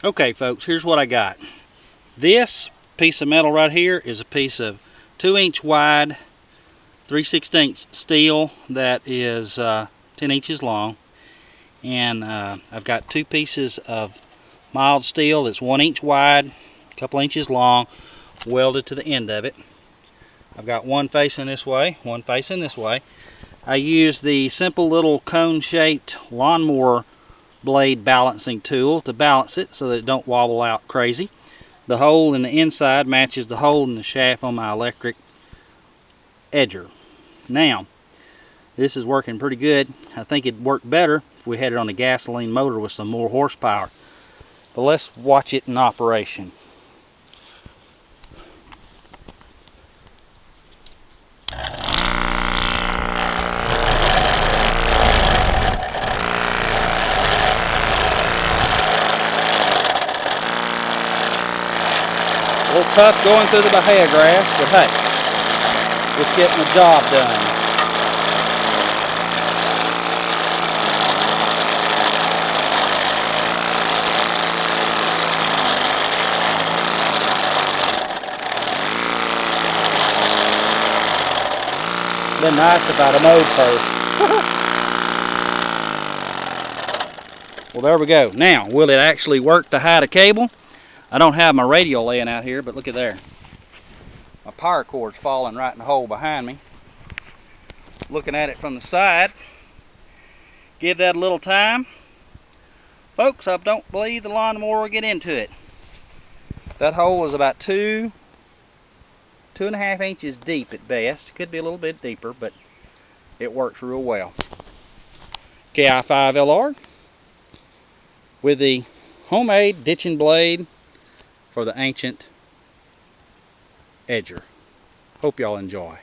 Okay folks, here's what I got. This piece of metal right here is a piece of 2-inch wide 3/16 steel that is 10 inches long, and I've got two pieces of mild steel that's 1 inch wide, a couple inches long, welded to the end of it. I've got one facing this way, one facing this way. I use the simple little cone-shaped lawnmower blade balancing tool to balance it so that it don't wobble out crazy. The hole in the inside matches the hole in the shaft on my electric edger. Now, this is working pretty good. I think it'd work better if we had it on a gasoline motor with some more horsepower. But let's watch it in operation. A little tough going through the bahia grass, but hey, it's getting the job done. Been nice if I'd have mowed first. Well, there we go. Now, will it actually work to hide a cable? I don't have my radial laying out here, but look at there. My power cord's falling right in the hole behind me. Looking at it from the side, give that a little time. Folks, I don't believe the lawnmower will get into it. That hole is about 2.5 inches deep at best. Could be a little bit deeper, but it works real well. KI5LR with the homemade ditching blade for the ancient edger. Hope y'all enjoy.